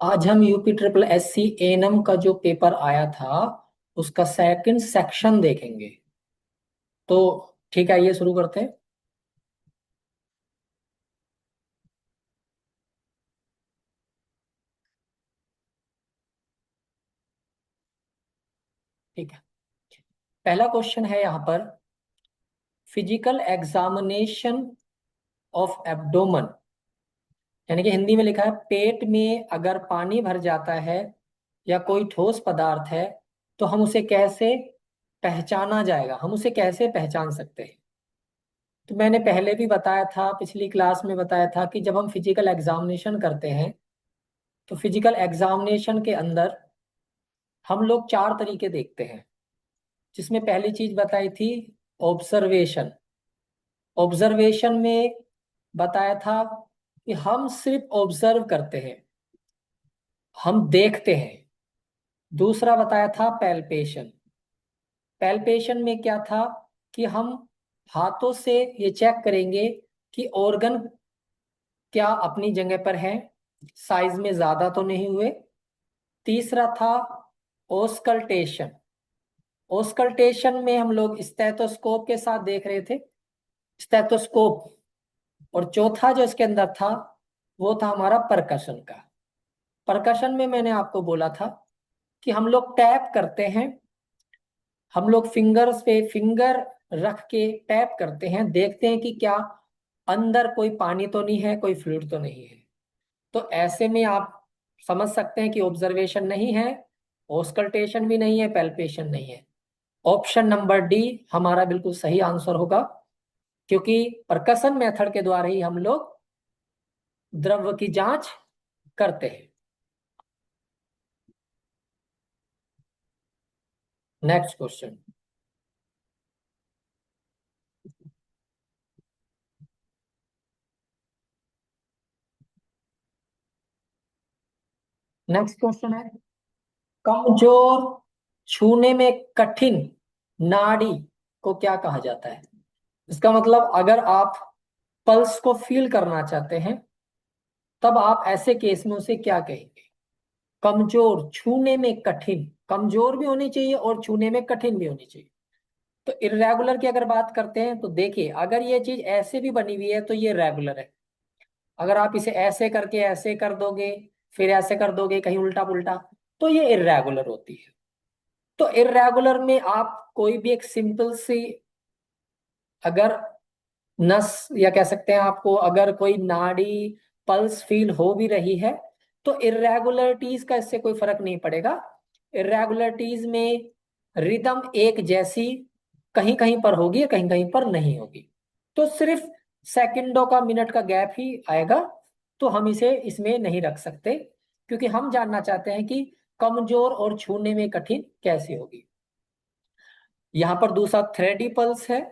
आज हम UP triple S C NM का जो पेपर आया था उसका सेकंड सेक्शन देखेंगे। तो ठीक है, ये शुरू करते हैं। ठीक है, पहला क्वेश्चन है यहाँ पर। फिजिकल एग्जामिनेशन ऑफ एब्डोमन, यानी कि हिंदी में लिखा है पेट में अगर पानी भर जाता है या कोई ठोस पदार्थ है तो हम उसे कैसे पहचाना जाएगा, हम उसे कैसे पहचान सकते हैं। तो मैंने पहले भी बताया था, पिछली क्लास में बताया था कि जब हम फिजिकल एग्जामिनेशन करते हैं तो फिजिकल एग्जामिनेशन के अंदर हम लोग चार तरीके देखते हैं। जिसमें पहली चीज बताई थी ऑब्जर्वेशन। ऑब्जर्वेशन में बताया था कि हम सिर्फ ऑब्जर्व करते हैं, हम देखते हैं। दूसरा बताया था पैल्पेशन। पैल्पेशन में क्या था कि हम हाथों से ये चेक करेंगे कि ऑर्गन क्या अपनी जगह पर है, साइज में ज्यादा तो नहीं हुए। तीसरा था ओस्कल्टेशन। ओस्कल्टेशन में हम लोग स्टेथोस्कोप के साथ देख रहे थे, स्टेथोस्कोप। और चौथा जो इसके अंदर था वो था हमारा परकशन का। परकशन में मैंने आपको बोला था कि हम लोग टैप करते हैं, हम लोग फिंगर्स पे फिंगर रख के टैप करते हैं, देखते हैं कि क्या अंदर कोई पानी तो नहीं है, कोई फ्लूइड तो नहीं है। तो ऐसे में आप समझ सकते हैं कि ऑब्जर्वेशन नहीं है, ऑस्कल्टेशन भी नहीं है, पैल्पेशन नहीं है। ऑप्शन नंबर डी हमारा बिल्कुल सही आंसर होगा, क्योंकि परकसन मेथड के द्वारा ही हम लोग द्रव्य की जांच करते हैं। Next question. नेक्स्ट क्वेश्चन है कमजोर छूने में कठिन नाड़ी को क्या कहा जाता है। इसका मतलब अगर आप पल्स को फील करना चाहते हैं तब आप ऐसे केस में उसे क्या कहेंगे। कमजोर, छूने में कठिन, कमजोर भी होनी चाहिए और छूने में कठिन भी होनी चाहिए। तो इरेगुलर की अगर बात करते हैं तो देखिए, अगर ये चीज ऐसे भी बनी हुई है तो ये रेगुलर है। अगर आप इसे ऐसे करके ऐसे कर दोगे, फिर ऐसे कर दोगे कहीं उल्टा पुल्टा, तो ये इरेगुलर होती है। तो इरेगुलर में आप कोई भी एक सिंपल सी अगर नस, या कह सकते हैं आपको अगर कोई नाड़ी पल्स फील हो भी रही है तो इरेगुलरिटीज का इससे कोई फर्क नहीं पड़ेगा। इरेगुलरिटीज में रिदम एक जैसी कहीं कहीं पर होगी, कहीं कहीं पर नहीं होगी। तो सिर्फ सेकंडों का, मिनट का गैप ही आएगा। तो हम इसे इसमें नहीं रख सकते, क्योंकि हम जानना चाहते हैं कि कमजोर और छूने में कठिन कैसी होगी। यहाँ पर दूसरा थ्रेडी पल्स है।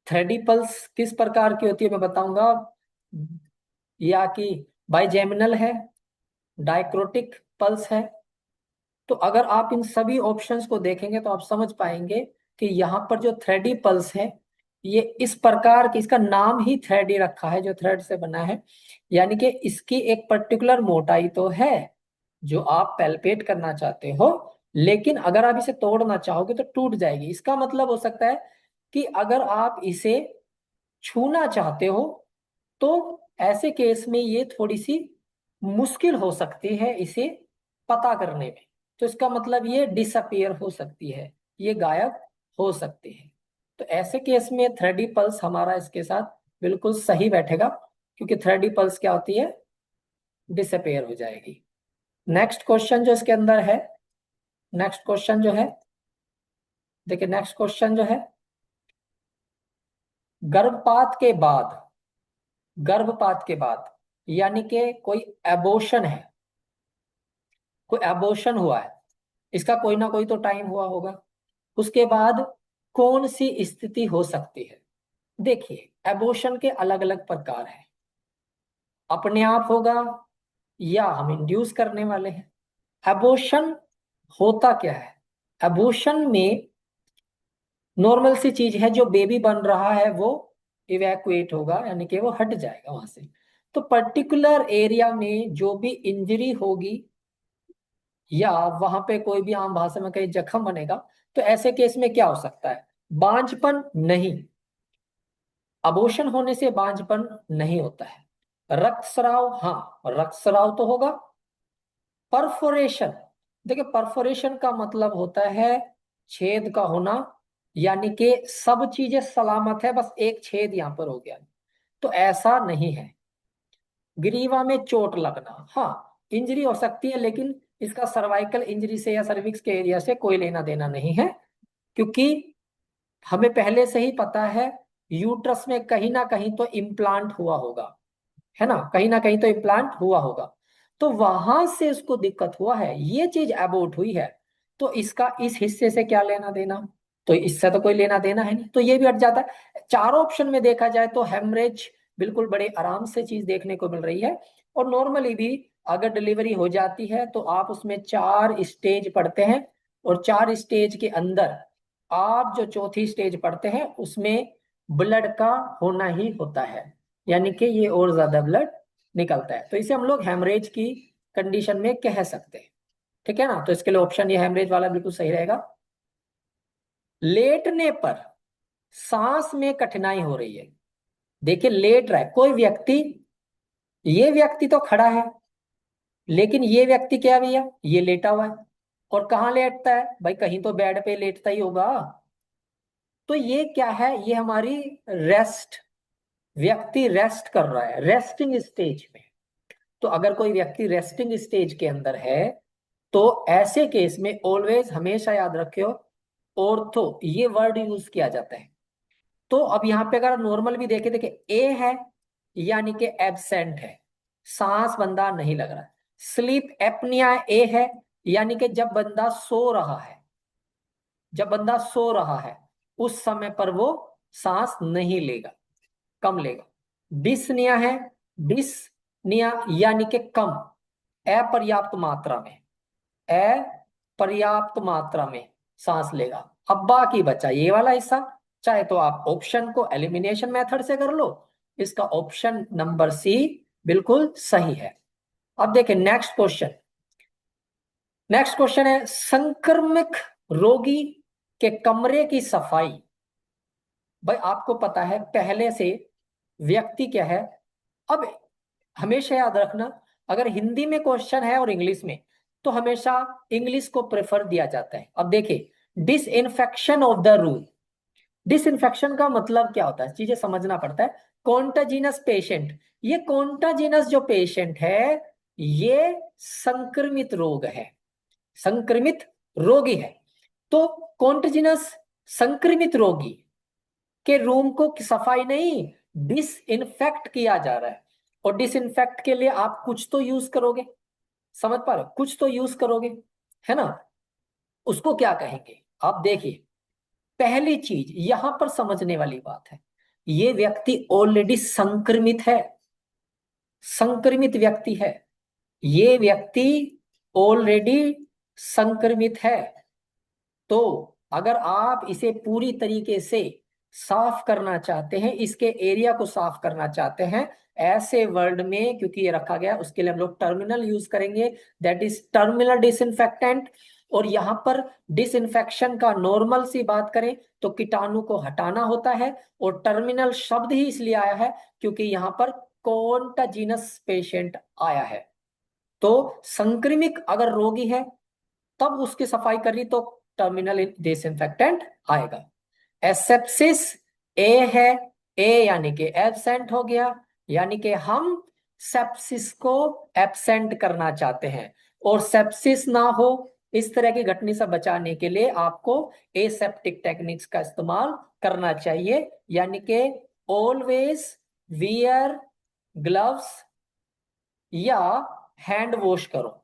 थ्रेडी पल्स किस प्रकार की होती है मैं बताऊंगा। या कि बाइजेमिनल है, डायक्रोटिक पल्स है। तो अगर आप इन सभी ऑप्शंस को देखेंगे तो आप समझ पाएंगे कि यहाँ पर जो थ्रेडी पल्स है ये इस प्रकार की, इसका नाम ही थ्रेडी रखा है, जो थ्रेड से बना है। यानी कि इसकी एक पर्टिकुलर मोटाई तो है जो आप पैल्पेट करना चाहते हो, लेकिन अगर आप इसे तोड़ना चाहोगे तो टूट जाएगी। इसका मतलब हो सकता है कि अगर आप इसे छूना चाहते हो तो ऐसे केस में ये थोड़ी सी मुश्किल हो सकती है इसे पता करने में। तो इसका मतलब ये डिसअपियर हो सकती है, ये गायब हो सकती है। तो ऐसे केस में थ्रेडी पल्स हमारा इसके साथ बिल्कुल सही बैठेगा, क्योंकि थ्रेडी पल्स क्या होती है, डिसअपियर हो जाएगी। नेक्स्ट क्वेश्चन जो इसके अंदर है, नेक्स्ट क्वेश्चन जो है, देखिए नेक्स्ट क्वेश्चन जो है, गर्भपात के बाद, गर्भपात के बाद यानी कि कोई एबोशन है, कोई एबोशन हुआ है, इसका कोई ना कोई तो टाइम हुआ होगा। उसके बाद कौन सी स्थिति हो सकती है। देखिए, एबोशन के अलग अलग प्रकार हैं। अपने आप होगा या हम इंड्यूस करने वाले हैं। एबोशन होता क्या है, एबोशन में नॉर्मल सी चीज है, जो बेबी बन रहा है वो इवैक्यूएट होगा, यानी कि वो हट जाएगा वहां से। तो पर्टिकुलर एरिया में जो भी इंजरी होगी या वहां पे कोई भी आम भाषा में कहीं जख्म बनेगा, तो ऐसे केस में क्या हो सकता है? बांझपन नहीं, अबॉर्शन होने से बांझपन नहीं होता है। रक्तस्राव, हाँ रक्तस्राव तो होगा। परफोरेशन, देखिए परफोरेशन का मतलब होता है छेद का होना, यानी कि सब चीजें सलामत है, बस एक छेद यहां पर हो गया, तो ऐसा नहीं है। ग्रीवा में चोट लगना, हाँ इंजरी हो सकती है, लेकिन इसका सर्वाइकल इंजरी से या सर्विक्स के एरिया से कोई लेना देना नहीं है, क्योंकि हमें पहले से ही पता है यूट्रस में कहीं ना कहीं तो इम्प्लांट हुआ होगा, है ना कहीं तो इम्प्लांट हुआ होगा, तो वहां से उसको दिक्कत हुआ है, ये चीज अबॉर्ट हुई है, तो इसका इस हिस्से से क्या लेना देना? तो इससे तो कोई लेना देना है नहीं, तो ये भी हट जाता है। चारों ऑप्शन में देखा जाए तो हेमरेज बिल्कुल बड़े आराम से चीज देखने को मिल रही है। और नॉर्मली भी अगर डिलीवरी हो जाती है तो आप उसमें 4 स्टेज पढ़ते हैं, और 4 स्टेज के अंदर आप जो चौथी स्टेज पढ़ते हैं उसमें ब्लड का होना ही होता है, यानी कि ये और ज्यादा ब्लड निकलता है, तो इसे हम लोग हेमरेज की कंडीशन में कह सकते हैं। ठीक है ना, तो इसके लिए ऑप्शन ये हेमरेज वाला बिल्कुल सही रहेगा। लेटने पर सांस में कठिनाई हो रही है, देखिए लेट रहा है कोई व्यक्ति, ये व्यक्ति तो खड़ा है, लेकिन ये व्यक्ति क्या है भैया, ये लेटा हुआ है, और कहाँ लेटता है भाई, कहीं तो बेड पे लेटता ही होगा, तो ये क्या है, ये हमारी रेस्ट, व्यक्ति रेस्ट कर रहा है रेस्टिंग स्टेज में। तो अगर कोई व्यक्ति रेस्टिंग स्टेज के अंदर है, तो ऐसे केस में ऑलवेज हमेशा याद रखियो, ऑर्थो ये वर्ड यूज किया जाता है। तो अब यहाँ पे अगर नॉर्मल भी देखे देखे ए है, यानी कि एब्सेंट है, सांस बंदा नहीं लग रहा। स्लीप एपनिया ए है, यानी कि जब बंदा सो रहा है, जब बंदा सो रहा है उस समय पर वो सांस नहीं लेगा, कम लेगा। डिसनिया है, डिसनिया यानी कि कम, अपर्याप्त मात्रा में, अपर्याप्त मात्रा में सांस लेगा। अब बाकी बचा ये वाला हिस्सा, चाहे तो आप ऑप्शन को एलिमिनेशन मेथड से कर लो, इसका ऑप्शन नंबर सी बिल्कुल सही है। अब देखें नेक्स्ट क्वेश्चन, नेक्स्ट क्वेश्चन है संक्रमित रोगी के कमरे की सफाई। भाई आपको पता है पहले से व्यक्ति क्या है, अब हमेशा याद रखना, अगर हिंदी में क्वेश्चन है और इंग्लिश में, तो हमेशा इंग्लिश को प्रेफर दिया जाता है। अब देखिए disinfection of the room, disinfection का मतलब क्या होता है, चीजें समझना पड़ता है। कॉन्टाजिनस पेशेंट, ये कॉन्टाजिनस जो पेशेंट है ये संक्रमित रोग है, संक्रमित रोगी है। तो कॉन्टाजिनस संक्रमित रोगी के रूम को सफाई नहीं, डिसइंफेक्ट किया जा रहा है, और डिसइंफेक्ट के लिए आप कुछ तो यूज करोगे, समझ पा रहे हो, कुछ तो यूज करोगे, है ना, उसको क्या कहेंगे? आप देखिए पहली चीज यहां पर समझने वाली बात है, ये व्यक्ति ऑलरेडी संक्रमित है, संक्रमित व्यक्ति है, ये व्यक्ति ऑलरेडी संक्रमित है। तो अगर आप इसे पूरी तरीके से साफ करना चाहते हैं, इसके एरिया को साफ करना चाहते हैं, ऐसे वर्ड में क्योंकि ये रखा गया उसके लिए हम लोग टर्मिनल यूज करेंगे, दैट इज टर्मिनल डिसइंफेक्टेंट। और यहां पर डिसइंफेक्शन का नॉर्मल सी बात करें तो कीटाणु को हटाना होता है, और टर्मिनल शब्द ही इसलिए आया है क्योंकि यहां पर कॉन्टाजिनस पेशेंट आया है। तो संक्रमित अगर रोगी है तब उसकी सफाई करी तो टर्मिनल डिसइंफेक्टेंट आएगा। एसेप्सिस ए है, ए यानी कि एब्सेंट हो गया, यानी कि हम सेप्सिस को एब्सेंट करना चाहते हैं, और सेप्सिस ना हो इस तरह की घटना से बचाने के लिए आपको एसेप्टिक टेक्निक्स का इस्तेमाल करना चाहिए, यानी कि ऑलवेज वियर ग्लव्स या हैंड वॉश करो,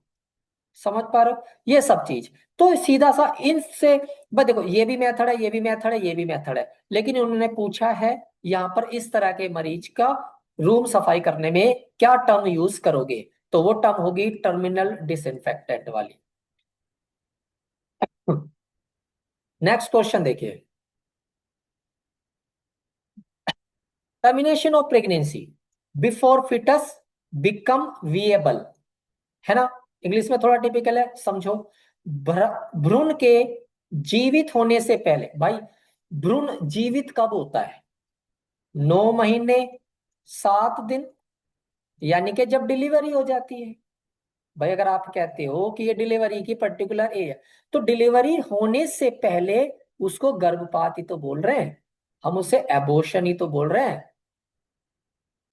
समझ पा रहे हो ये सब चीज। तो सीधा सा इनसे बस देखो ये भी मेथड है, ये भी मेथड है, ये भी मेथड है, लेकिन उन्होंने पूछा है यहाँ पर इस तरह के मरीज का रूम सफाई करने में क्या टर्म यूज करोगे, तो वो टर्म होगी टर्मिनल डिसइंफेक्टेंट वाली। नेक्स्ट क्वेश्चन देखिए, termination of pregnancy, before foetus become viable, है ना। इंग्लिश में थोड़ा टिपिकल है, समझो। भ्रूण के जीवित होने से पहले, भाई भ्रूण जीवित कब होता है? 9 महीने 7 दिन, यानी कि जब डिलीवरी हो जाती है। भाई अगर आप कहते हो कि ये डिलीवरी की पर्टिकुलर एज है, तो डिलीवरी होने से पहले उसको गर्भपात ही तो बोल रहे हैं, हम उसे एबॉर्शन ही तो बोल रहे हैं।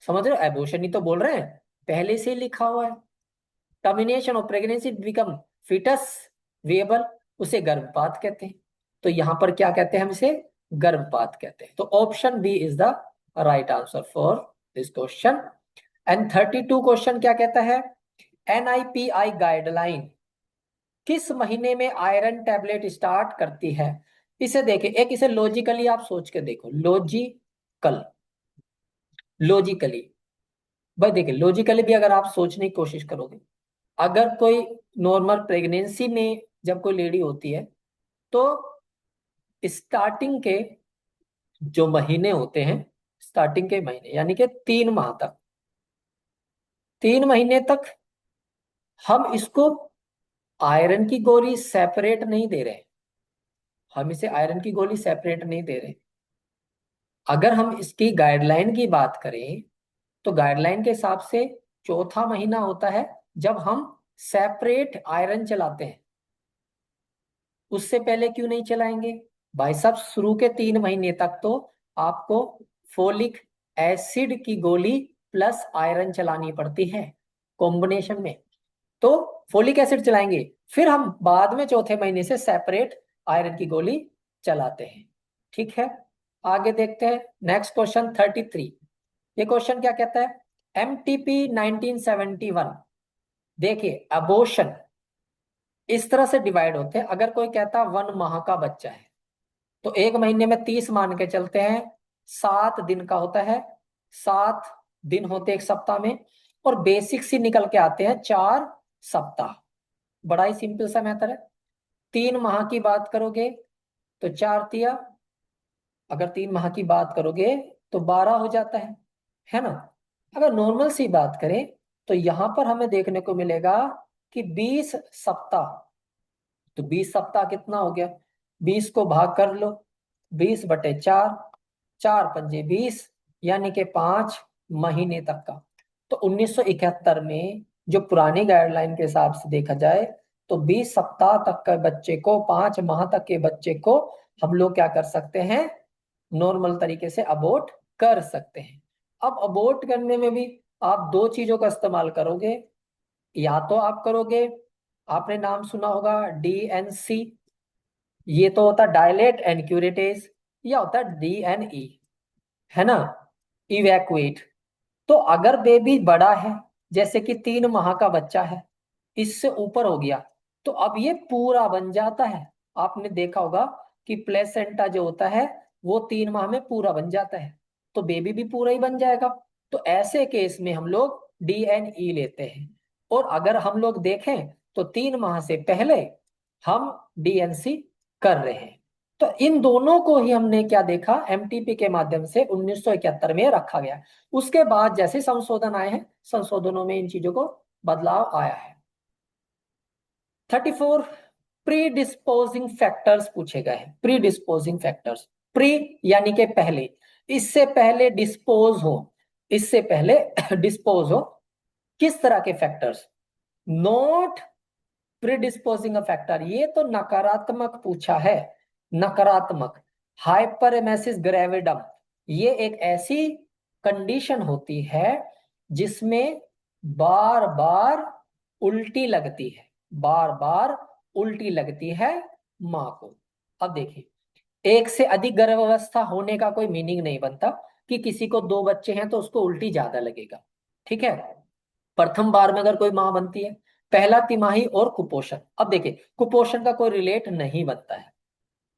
समझ रहे हो, एबॉर्शन ही तो बोल रहे हैं, पहले से ही लिखा हुआ है। Termination of pregnancy become foetus viable, उसे गर्भपात कहते हैं। तो यहां पर क्या कहते हैं हम इसे? गर्भपात कहते हैं। तो option B is the right answer for this question. And 32 question क्या कहता है? NIPI गाइडलाइन किस महीने में आयरन टैबलेट स्टार्ट करती है? इसे देखे, एक इसे लॉजिकली आप सोच के देखो, लॉजिकली भाई देखिए, लॉजिकली भी अगर आप सोचने की कोशिश करोगे, अगर कोई नॉर्मल प्रेगनेंसी में जब कोई लेडी होती है, तो स्टार्टिंग के जो महीने होते हैं, स्टार्टिंग के महीने यानी कि 3 माह तक, 3 महीने तक हम इसको आयरन की गोली सेपरेट नहीं दे रहे, हम इसे आयरन की गोली सेपरेट नहीं दे रहे। अगर हम इसकी गाइडलाइन की बात करें, तो गाइडलाइन के हिसाब से चौथा महीना होता है जब हम सेपरेट आयरन चलाते हैं। उससे पहले क्यों नहीं चलाएंगे? भाई साहब शुरू के 3 महीने तक तो आपको फोलिक एसिड की गोली प्लस आयरन चलानी पड़ती है कॉम्बिनेशन में। तो फोलिक एसिड चलाएंगे, फिर हम बाद में चौथे महीने से सेपरेट आयरन की गोली चलाते हैं। ठीक है, आगे देखते हैं नेक्स्ट क्वेश्चन 33। ये क्वेश्चन क्या कहता है? MTP 1971, देखिए अबॉर्शन इस तरह से डिवाइड होते हैं। अगर कोई कहता 1 माह का बच्चा है, तो 1 महीने में 30 मान के चलते हैं, 7 दिन का होता है, 7 दिन होते हैं 1 सप्ताह में, और बेसिक सी निकल के आते हैं 4 सप्ताह। बड़ा ही सिंपल सा मैथड है। 3 माह की बात करोगे तो 4 तिया, अगर 3 माह की बात करोगे तो 12 हो जाता है ना। अगर नॉर्मल सी बात करें, तो यहां पर हमें देखने को मिलेगा कि 20 सप्ताह। तो 20 सप्ताह कितना हो गया? 20 को भाग कर लो, 20/4, 4×5 = 20, यानी कि 5 महीने तक का। तो 1971 में जो पुरानी गाइडलाइन के हिसाब से देखा जाए, तो 20 सप्ताह तक के बच्चे को, 5 माह तक के बच्चे को हम लोग क्या कर सकते हैं? नॉर्मल तरीके से अबॉर्ट कर सकते हैं। अब अबॉर्ट करने में भी आप दो चीजों का इस्तेमाल करोगे। या तो आप करोगे, आपने नाम सुना होगा DNC, ये तो होता है डायलेट एंड क्यूरेटेज, या होता है DNE, है ना, इवैक्यूएट। तो अगर बेबी बड़ा है, जैसे कि 3 माह का बच्चा है, इससे ऊपर हो गया, तो अब ये पूरा बन जाता है। आपने देखा होगा कि प्लेसेंटा जो होता है वो 3 माह में पूरा बन जाता है, तो बेबी भी पूरा ही बन जाएगा। तो ऐसे केस में हम लोग DNE लेते हैं। और अगर हम लोग देखें तो 3 माह से पहले हम DNC कर रहे हैं। तो इन दोनों को ही हमने क्या देखा, MTP के माध्यम से 1971 में रखा गया। उसके बाद जैसे संशोधन आए हैं, संशोधनों में इन चीजों को बदलाव आया है। 34, प्री डिस्पोजिंग फैक्टर्स पूछे गए हैं। प्री डिस्पोजिंग फैक्टर्स, प्री यानी कि पहले, इससे पहले डिस्पोज हो, इससे पहले डिस्पोज हो, किस तरह के फैक्टर्स? नॉट प्रीडिस्पोजिंग फैक्टर, ये तो नकारात्मक पूछा है, नकारात्मक। हाइपरएमेसिस ग्रेविडम, ये एक ऐसी कंडीशन होती है जिसमें बार बार उल्टी लगती है, बार बार उल्टी लगती है मां को। अब देखिए, एक से अधिक गर्भावस्था होने का कोई मीनिंग नहीं बनता कि किसी को 2 बच्चे हैं तो उसको उल्टी ज्यादा लगेगा। ठीक है, प्रथम बार में अगर कोई मां बनती है, पहला तिमाही और कुपोषण, अब देखिए कुपोषण का कोई रिलेट नहीं बनता है,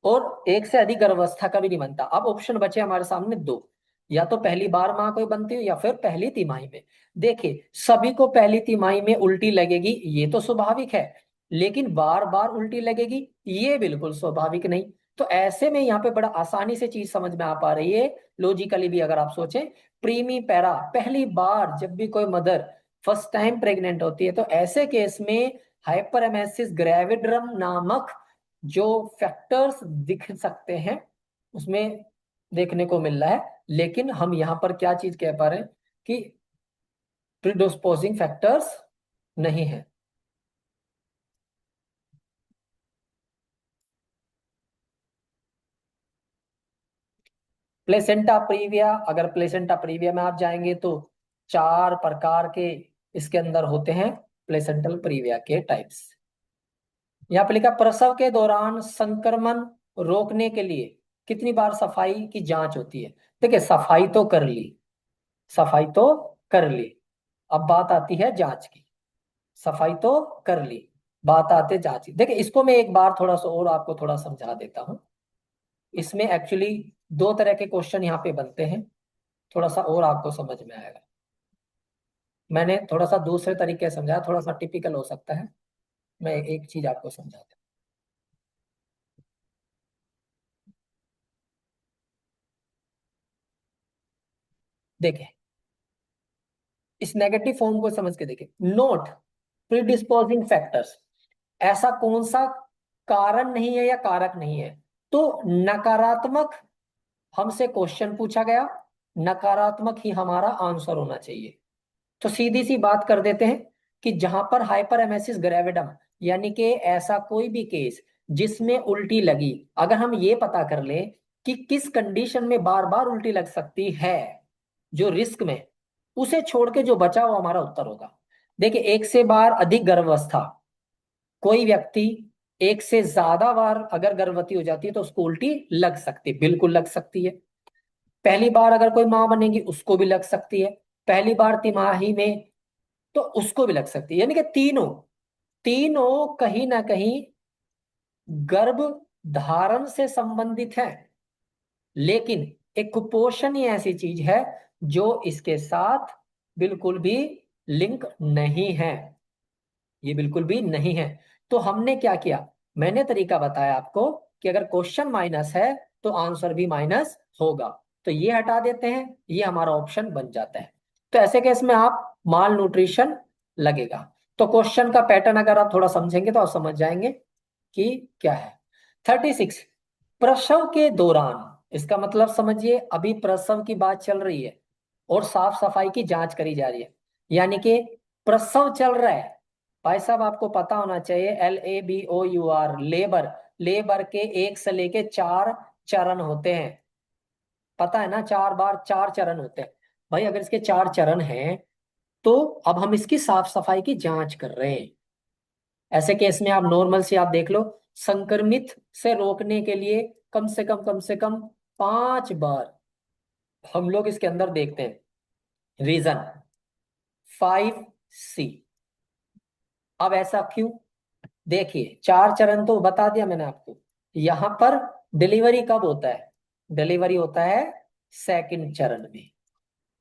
और एक से अधिक गर्भावस्था का भी नहीं बनता। अब ऑप्शन बचे हमारे सामने दो, या तो पहली बार मां कोई बनती है, या फिर पहली तिमाही में। देखिए सभी को पहली तिमाही में उल्टी लगेगी, ये तो स्वाभाविक है, लेकिन बार बार उल्टी लगेगी ये बिल्कुल स्वाभाविक नहीं। तो ऐसे में यहाँ पे बड़ा आसानी से चीज समझ में आ पा रही है, लॉजिकली भी अगर आप सोचें। प्रीमी पैरा, पहली बार जब भी कोई मदर फर्स्ट टाइम प्रेग्नेंट होती है, तो ऐसे केस में हाइपरएमेसिस ग्रेविड्रम नामक जो फैक्टर्स दिख सकते हैं उसमें देखने को मिल रहा है। लेकिन हम यहाँ पर क्या चीज कह पा रहे हैं कि प्रीडिस्पोजिंग फैक्टर्स नहीं है। प्लेसेंटा प्रीविया, अगर प्लेसेंटा प्रीविया में आप जाएंगे तो 4 प्रकार के इसके अंदर होते हैं प्लेसेंटल प्रीविया के टाइप्स। यहाँ पे लिखा प्रसव के दौरान संक्रमण रोकने के लिए कितनी बार सफाई की जांच होती है। देखिए सफाई तो कर ली, सफाई तो कर ली, अब बात आती है जांच की। सफाई तो कर ली, बात आते जांच की। देखिए इसको मैं एक बार थोड़ा सा और आपको थोड़ा समझा देता हूँ। इसमें एक्चुअली 2 तरह के क्वेश्चन यहाँ पे बनते हैं, थोड़ा सा और आपको समझ में आएगा। मैंने थोड़ा सा दूसरे तरीके से समझाया, थोड़ा सा टिपिकल हो सकता है। मैं एक चीज आपको समझाता हूँ। देखिए इस नेगेटिव फॉर्म को समझ के देखिए, नोट प्रीडिस्पोजिंग फैक्टर्स, ऐसा कौन सा कारण नहीं है या कारक नहीं है। तो नकारात्मक हमसे क्वेश्चन पूछा गया, नकारात्मक ही हमारा आंसर होना चाहिए। तो सीधी सी बात कर देते हैं कि जहां पर हाइपर एमेसिस ग्रेविडम, यानी कि ऐसा कोई भी केस जिसमें उल्टी लगी, अगर हम ये पता कर लें कि किस कंडीशन में बार बार उल्टी लग सकती है, जो रिस्क में, उसे छोड़ के जो बचा वो हमारा उत्तर होगा। देखिए एक से बार अधिक गर्भावस्था, कोई व्यक्ति एक से ज्यादा बार अगर गर्भवती हो जाती है तो उसको उल्टी लग सकती है, बिल्कुल लग सकती है। पहली बार अगर कोई मां बनेगी उसको भी लग सकती है, पहली बार तिमाही में तो उसको भी लग सकती है। यानी कि तीनों तीनों कहीं ना कहीं गर्भ धारण से संबंधित है। लेकिन एक कुपोषण ही ऐसी चीज है जो इसके साथ बिल्कुल भी लिंक नहीं है, ये बिल्कुल भी नहीं है। तो हमने क्या किया, मैंने तरीका बताया आपको कि अगर क्वेश्चन माइनस है तो आंसर भी माइनस होगा। तो ये हटा देते हैं, ये हमारा ऑप्शन बन जाता है। तो ऐसे केस में आप माल न्यूट्रिशन लगेगा। तो क्वेश्चन का पैटर्न अगर आप थोड़ा समझेंगे तो आप समझ जाएंगे कि क्या है। 36, प्रसव के दौरान, इसका मतलब समझिए अभी प्रसव की बात चल रही है और साफ सफाई की जांच करी जा रही है, यानी कि प्रसव चल रहा है। भाई साहब आपको पता होना चाहिए, LABOUR, लेबर, लेबर के 1 से लेके 4 चरण होते हैं, पता है ना, 4 बार 4 चरण होते हैं। भाई अगर इसके 4 चरण हैं तो अब हम इसकी साफ सफाई की जांच कर रहे हैं। ऐसे केस में आप नॉर्मल से आप देख लो, संक्रमित से रोकने के लिए कम से कम 5 बार हम लोग इसके अंदर देखते हैं। Reason 5C। अब ऐसा क्यों, देखिए 4 चरण तो बता दिया मैंने आपको। यहां पर डिलीवरी कब होता है, डिलीवरी होता है 2nd चरण में।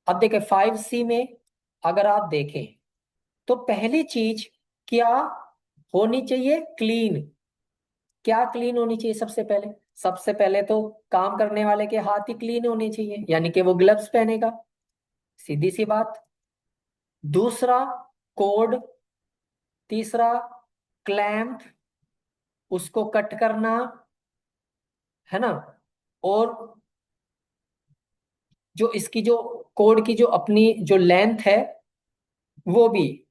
अब देखिए 5C में अगर आप देखें तो पहली चीज क्या होनी चाहिए, क्लीन। क्या क्लीन होनी चाहिए सबसे पहले, सबसे पहले तो काम करने वाले के हाथ ही क्लीन होने चाहिए, यानी कि वो ग्लव्स पहनेगा, सीधी सी बात। दूसरा कोड, तीसरा क्लैंप, उसको कट करना, है ना। और जो इसकी जो कोड की जो अपनी जो लेंथ है वो भी,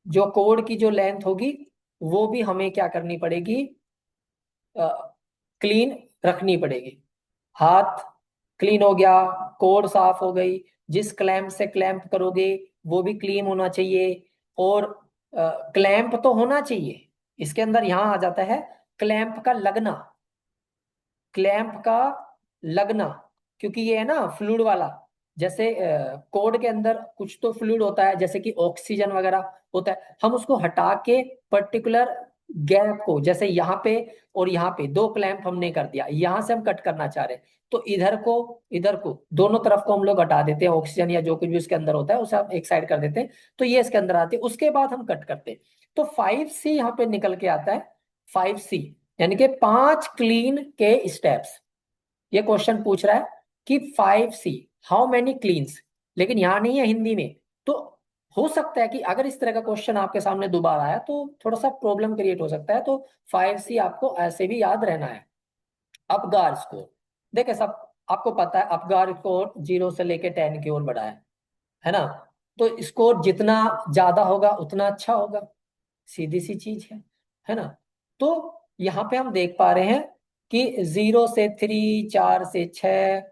जो कोड की जो लेंथ होगी वो भी हमें क्या करनी पड़ेगी, क्लीन रखनी पड़ेगी। हाथ क्लीन हो गया, कोड साफ हो गई, जिस क्लैंप से क्लैंप करोगे वो भी क्लीन होना चाहिए। और क्लैंप तो होना चाहिए, इसके अंदर यहां आ जाता है क्लैंप का लगना, क्लैंप का लगना, क्योंकि ये है ना फ्लूइड वाला। जैसे कोड के अंदर कुछ तो फ्लूइड होता है, जैसे कि ऑक्सीजन वगैरह होता है, हम उसको हटा के पर्टिकुलर गैप को, जैसे यहाँ पे और यहाँ पे 2 क्लैंप हमने कर दिया, यहाँ से हम कट करना चाह रहे हैं, तो इधर को दोनों तरफ को हम लोग हटा देते हैं, ऑक्सीजन या जो कुछ भी उसके अंदर होता है उसे हम एक साइड कर देते हैं, तो ये इसके अंदर आते हैं, उसके बाद हम कट करते हैं। तो 5C यहाँ पे निकल के आता है, 5C यानी कि 5 क्लीन के स्टेप्स। ये क्वेश्चन पूछ रहा है कि 5C, हाउ मेनी क्लीन्स, लेकिन यहां नहीं है हिंदी में। तो हो सकता है कि अगर इस तरह का क्वेश्चन आपके सामने दोबारा आया तो थोड़ा सा प्रॉब्लम क्रिएट हो सकता है। तो 5C आपको ऐसे भी याद रहना है। अपगार स्कोर, देखिए सब आपको पता है, अपगार स्कोर 0 से लेके 10 की ओर बढ़ा है ना। तो स्कोर जितना ज्यादा होगा उतना अच्छा होगा, सीधी सी चीज है ना। तो यहाँ पे हम देख पा रहे हैं कि 0 से 3, 4 से 6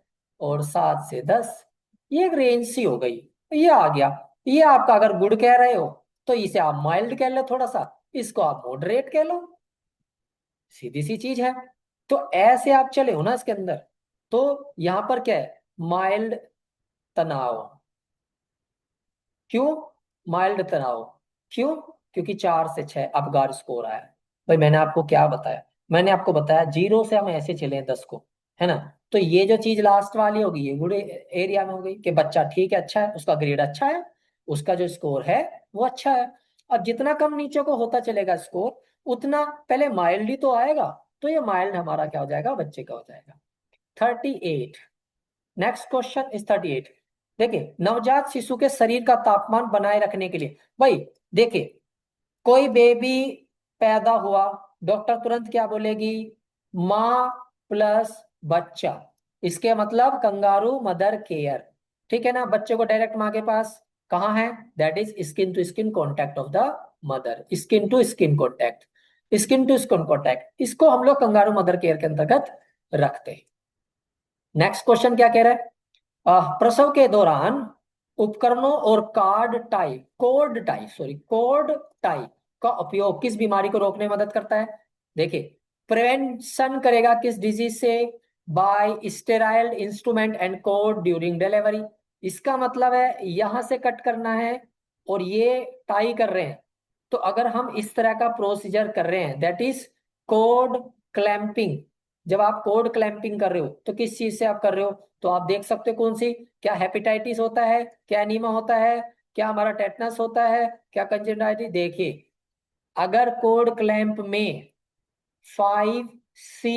और 7 से 10, ये एक रेंज सी हो गई। ये आ गया। ये आपका अगर गुड कह रहे हो तो इसे आप माइल्ड कह लो, थोड़ा सा इसको आप मॉडरेट कह लो, सीधी सी चीज है। तो ऐसे आप चले हो ना इसके अंदर। तो यहाँ पर क्या है, माइल्ड तनाव। क्यों माइल्ड तनाव? क्यों? क्योंकि 4 से 6 अपगार स्कोर आया है। भाई मैंने आपको क्या बताया? मैंने आपको बताया 0 से हम ऐसे चले 10 को, है ना। तो ये जो चीज लास्ट वाली होगी ये गुड एरिया में हो गई कि बच्चा ठीक है, अच्छा है, उसका ग्रेड अच्छा है, उसका जो स्कोर है वो अच्छा है। अब जितना कम नीचे को होता चलेगा स्कोर, उतना पहले माइल्ड ही तो आएगा। तो ये माइल्ड हमारा क्या हो जाएगा, बच्चे का हो जाएगा। 38, नेक्स्ट क्वेश्चन इज 38। देखिए नवजात शिशु के शरीर का तापमान बनाए रखने के लिए, भाई देखिए कोई बेबी पैदा हुआ, डॉक्टर तुरंत क्या बोलेगी, माँ प्लस बच्चा। इसके मतलब कंगारू मदर केयर, ठीक है ना। बच्चे को डायरेक्ट माँ के पास कहाँ है, that is skin to skin contact of the mother, skin to skin contact, skin to skin contact, इसको हम लोग कंगारू मदर केयर के अंतर्गत रखते हैं। नेक्स्ट क्वेश्चन क्या कह रहा है, प्रसव के दौरान उपकरणों और कोड टाई का उपयोग किस बीमारी को रोकने में मदद करता है। देखिए प्रिवेंशन करेगा किस डिजीज से, by sterile instrument and code during delivery. इसका मतलब है यहां से कट करना है और ये टाई कर रहे हैं। तो अगर हम इस तरह का प्रोसीजर कर रहे हैं दैट इज कोड क्लैंपिंग। जब आप कोड क्लैंपिंग कर रहे हो तो किस चीज से आप कर रहे हो, तो आप देख सकते हो कौन सी, क्या हेपेटाइटिस होता है, क्या एनीमा होता है, क्या हमारा टेटनस होता है, क्या कंजेंटाइटिस। देखिए अगर कोड क्लैंप में 5C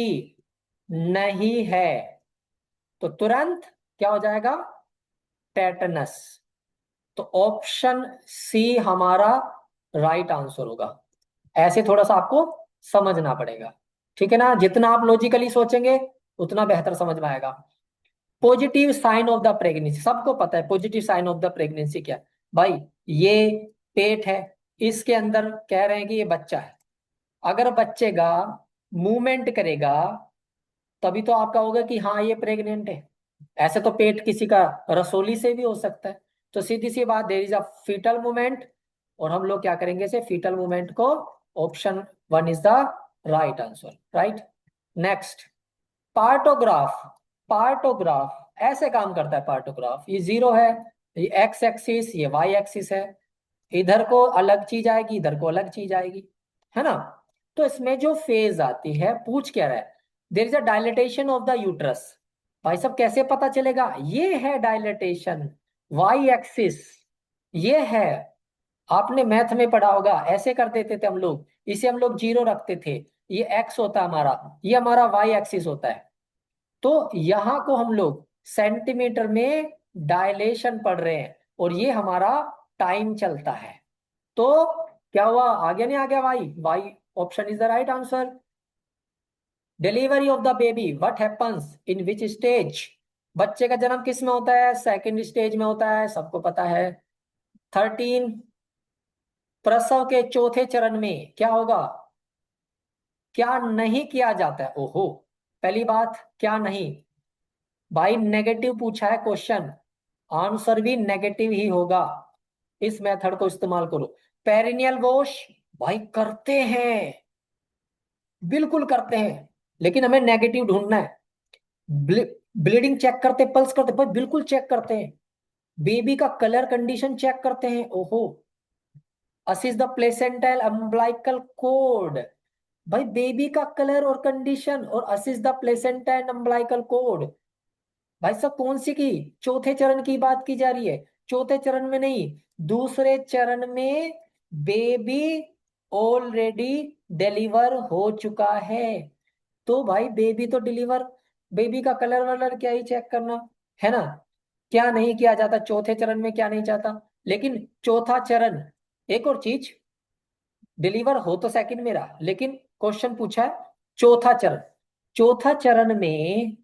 नहीं है तो तुरंत क्या हो जाएगा, टेटनस। तो ऑप्शन सी हमारा राइट आंसर होगा। ऐसे थोड़ा सा आपको समझना पड़ेगा, ठीक है ना। जितना आप लॉजिकली सोचेंगे उतना बेहतर समझ में आएगा। Positive sign of the pregnancy, सबको पता है positive sign of the pregnancy क्या है। भाई ये पेट है, इसके अंदर कह रहे हैं कि ये बच्चा है। अगर बच्चे का मूवमेंट करेगा तभी तो आप कहोगे कि हाँ ये प्रेग्नेंट है। ऐसे तो पेट किसी का रसोली से भी हो सकता है। तो सीधी सी बात, there is a fetal movement, और हम लोग क्या करेंगे इसे फीटल मूवमेंट को, option 1 is the right answer, right. Next, partograph. Partograph ऐसे काम करता है। पार्टोग्राफ ये 0 है, ये एक्स एक्सिस, ये वाई एक्सिस है। इधर को अलग चीज आएगी, इधर को अलग चीज आएगी, है ना। तो इसमें जो फेज आती है, पूछ क्या रहा है, there is a dilatation of the uterus. भाई साहब कैसे पता चलेगा, ये है डायलेटेशन, वाई एक्सिस ये है। आपने मैथ में पढ़ा होगा, ऐसे कर देते थे हम लोग, इसे हम लोग 0 रखते थे, ये एक्स होता है हमारा, ये हमारा वाई एक्सिस होता है। तो यहां को हम लोग सेंटीमीटर में डायलेशन पढ़ रहे हैं और ये हमारा टाइम चलता है। तो क्या हुआ, आ गया नहीं आ गया, y y option is the right answer. Delivery of the baby what happens in which stage, बच्चे का जन्म किस में होता है, सेकंड स्टेज में होता है, सबको पता है। 13, प्रसव के चौथे चरण में क्या होगा, क्या नहीं किया जाता है। ओहो, पहली बात क्या नहीं, भाई नेगेटिव पूछा है क्वेश्चन, आंसर भी नेगेटिव ही होगा। इस मेथड को इस्तेमाल करो। पेरिनियल वॉश, भाई करते हैं, बिल्कुल करते हैं, लेकिन हमें नेगेटिव ढूंढना है। ब्लीडिंग चेक करते, पल्स करते, भाई बिल्कुल चेक करते हैं। बेबी का कलर कंडीशन चेक करते हैं, ओहो। असिस द प्लेसेंटाइल अम्बिलिकल कोड, भाई बेबी का कलर और कंडीशन और असिस द प्लेसेंटाइल अम्बिलिकल कोड। भाई साहब कौन सी की, चौथे चरण की बात की जा रही है, चौथे चरण में नहीं, दूसरे चरण में बेबी ऑलरेडी डिलीवर हो चुका है। तो भाई बेबी तो डिलीवर, बेबी का कलर वलर क्या ही चेक करना, है ना। क्या नहीं किया जाता चौथे चरण में, क्या नहीं चाहता। लेकिन चौथा चरण, एक और चीज, डिलीवर हो तो सेकंड में रहा, लेकिन क्वेश्चन पूछा है चौथा चरण। चौथा चरण में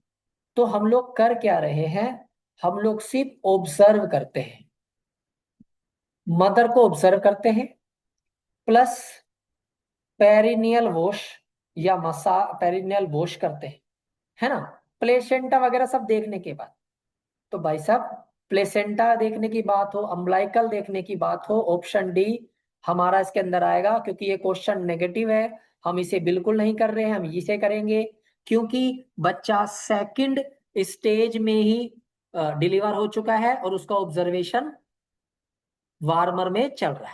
तो हम लोग कर क्या रहे हैं, हम लोग सिर्फ ऑब्जर्व करते हैं, मदर को ऑब्जर्व करते हैं, प्लस पेरिनियल वॉश या मसा पेरिनियल वॉश करते हैं, है ना, प्लेसेंटा वगैरह सब देखने के बाद। तो भाई साहब, प्लेसेंटा देखने की बात हो, अम्बलाइकल देखने की बात हो, ऑप्शन डी हमारा इसके अंदर आएगा, क्योंकि ये क्वेश्चन नेगेटिव है। हम इसे बिल्कुल नहीं कर रहे हैं, हम इसे करेंगे, क्योंकि बच्चा सेकंड स्टेज में ही डिलीवर हो चुका है और उसका ऑब्जर्वेशन वार्मर में चल रहा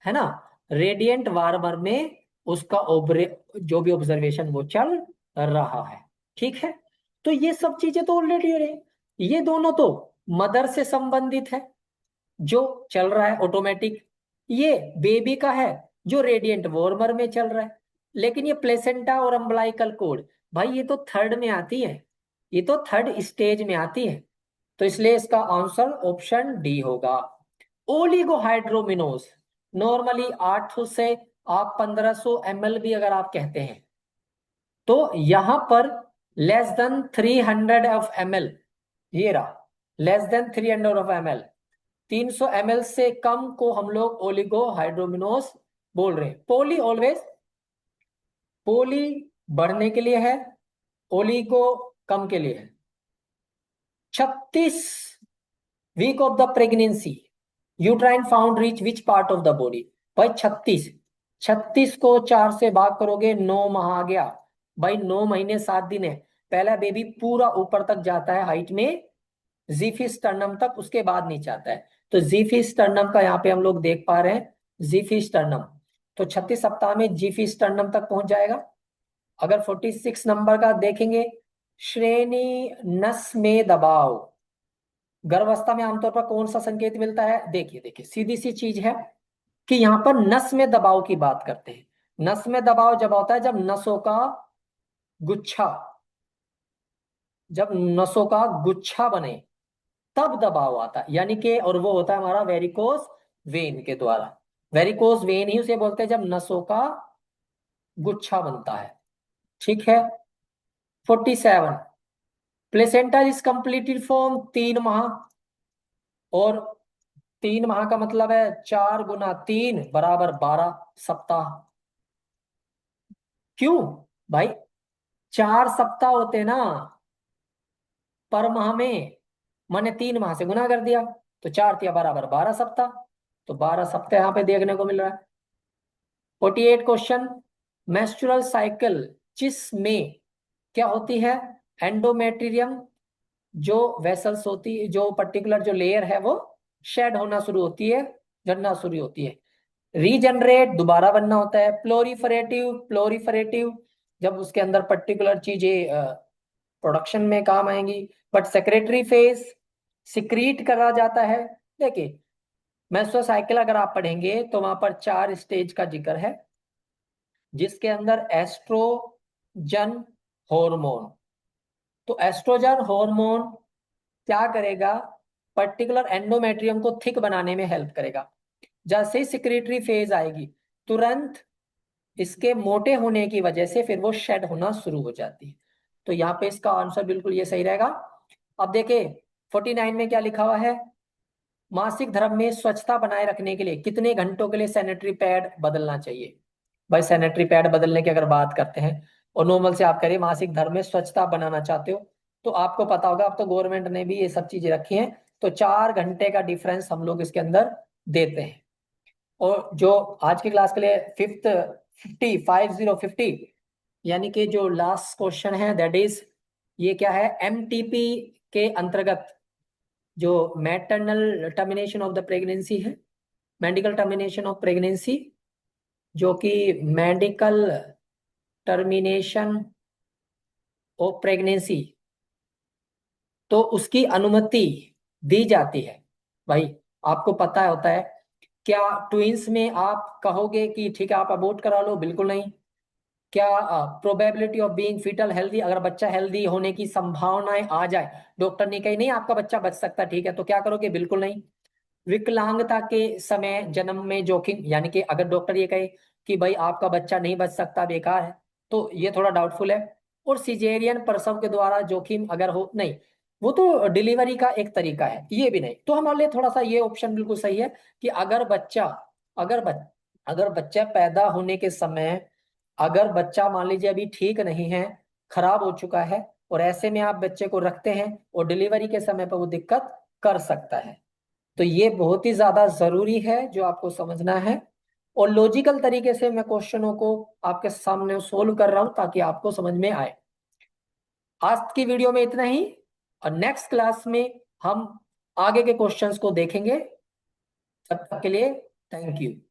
है ना, रेडिएंट वार्मर में उसका जो भी ऑब्जर्वेशन वो चल रहा है। ठीक है, तो ये सब चीजें तो ऑलरेडी हो रही हैं। ये दोनों तो मदर से संबंधित है, जो चल रहा है ऑटोमेटिक। ये बेबी का है, जो रेडिएंट वार्मर में चल रहा है। लेकिन ये प्लेसेंटा और अम्बलाइकल कोड, भाई ये तो थर्ड में आती है, ये तो थर्ड स्टेज में आती है। तो इसलिए इसका आंसर ऑप्शन डी होगा। ओलिगोहाइड्रोमिनोज नॉर्मली 800 से आप 1500 ml भी अगर आप कहते हैं, तो यहां पर लेस देन 300 of ml, ये रहा less than 300 of ml, 300 ml से कम को हम लोग ओलिगोहाइड्रोमिनोज बोल रहे हैं। पोली ऑलवेज, पोली बढ़ने के लिए है, ओलिगो कम के लिए है। 36 week of the pregnancy uterine found reach which part of the body. भाई 36, 36 को 4 से भाग करोगे 9 माह आ गया। भाई 9 महीने 7 दिन है। पहला बेबी पूरा ऊपर तक जाता है हाइट में, जीफिस स्टर्नम तक, उसके बाद नीचे आता है। तो जीफिस स्टर्नम का यहाँ पे हम लोग देख पा रहे हैं, जीफिस स्टर्नम, तो 36 सप्ताह में जीफिस स्टर्नम तक पहुंच जाएगा। अगर 46 नंबर का देखेंगे, श्रेणी नस में दबाव, गर्भावस्था में आमतौर पर कौन सा संकेत मिलता है। देखिए देखिए, सीधी सी चीज है कि यहाँ पर नस में दबाव की बात करते हैं। नस में दबाव जब होता है जब नसों का गुच्छा, जब नसों का गुच्छा बने तब दबाव आता है, यानी कि, और वो होता है हमारा वेरिकोस वेन के द्वारा। वेरिकोस वेन ही उसे बोलते हैं जब नसों का गुच्छा बनता है। ठीक है। 47, प्लेसेंटा इज कंप्लीटेड फॉर्म 3 माह, और 3 माह का मतलब है 4 × 3 = 12 सप्ताह। क्यों भाई, 4 सप्ताह होते ना पर माह में, मैंने 3 माह से गुना कर दिया, तो 4 × 3 = 12 सप्ताह। तो 12 सप्ताह यहाँ पे देखने को मिल रहा है। 48 क्वेश्चन, मेंस्ट्रुअल साइकिल जिसमें क्या होती है, एंडोमेट्रियम जो वेसल्स होती है, जो पर्टिकुलर जो लेयर है वो शेड होना शुरू होती है, झड़ना शुरू होती है। रीजनरेट दोबारा बनना होता है। प्लोरीफरेटिव, प्लोरीफरेटिव जब उसके अंदर पर्टिकुलर चीजें प्रोडक्शन में काम आएंगी। बट सेक्रेटरी फेज, सिक्रीट करा जाता है। देखिए, मेंस्ट्रुअल साइकिल अगर आप पढ़ेंगे तो वहां पर 4 स्टेज का जिक्र है, जिसके अंदर एस्ट्रोजन हार्मोन, तो एस्ट्रोजन हार्मोन क्या करेगा, पर्टिकुलर एंडोमेट्रियम को थिक बनाने में हेल्प करेगा। जैसे ही सिक्रेटरी फेज आएगी, तुरंत इसके मोटे होने की वजह से फिर वो शेड होना शुरू हो जाती है। तो यहाँ पे इसका आंसर बिल्कुल ये सही रहेगा। अब देखिए 49 में क्या लिखा हुआ है, मासिक धर्म में स्वच्छता बनाए रखने के लिए कितने घंटों के लिए सैनिटरी पैड बदलना चाहिए। भाई सैनिटरी पैड बदलने की अगर बात करते हैं और नॉर्मल से आप करिए मासिक धर्म में स्वच्छता बनाना चाहते हो, तो आपको पता होगा, अब तो गवर्नमेंट ने भी ये सब चीजें रखी हैं, तो 4 घंटे का डिफरेंस हम लोग इसके अंदर देते हैं। और जो आज की क्लास के लिए फिफ्थ 50 यानी कि जो लास्ट क्वेश्चन है दैट इज, ये क्या है, एमटीपी के अंतर्गत जो maternal termination of the pregnancy है, मेडिकल टर्मिनेशन ऑफ प्रेगनेंसी, जो कि मेडिकल टर्मिनेशन ऑफ प्रेगनेंसी, तो उसकी अनुमति दी जाती है। भाई आपको पता होता है, क्या ट्विंस में आप कहोगे कि ठीक है आप अबॉर्ट करा लो, बिल्कुल नहीं। क्या probability of being fetal healthy, अगर बच्चा हेल्दी होने की संभावनाएं आ जाए, डॉक्टर ने कही नहीं आपका बच्चा बच सकता, ठीक है, तो क्या करोगे? बिल्कुल नहीं। विकलांगता के समय जन्म में जोखिम, यानी कि अगर डॉक्टर ये कहे कि भाई आपका बच्चा नहीं बच सकता, बेकार है, तो ये थोड़ा डाउटफुल है। और सिजेरियन प्रसव के द्वारा जोखिम अगर हो, नहीं, वो तो डिलीवरी का एक तरीका है, ये भी नहीं। तो हमारे लिए थोड़ा सा ये ऑप्शन बिल्कुल सही है कि अगर बच, अगर बच्चा पैदा होने के समय, अगर बच्चा मान लीजिए अभी ठीक नहीं है, खराब हो चुका है, और ऐसे में आप बच्चे को रखते हैं और डिलीवरी के समय पर वो दिक्कत कर सकता है। तो ये बहुत ही ज्यादा जरूरी है जो आपको समझना है। और लॉजिकल तरीके से मैं क्वेश्चनों को आपके सामने सोल्व कर रहा हूं ताकि आपको समझ में आए। आज की वीडियो में इतना ही, और नेक्स्ट क्लास में हम आगे के क्वेश्चंस को देखेंगे। तब तक के लिए थैंक यू।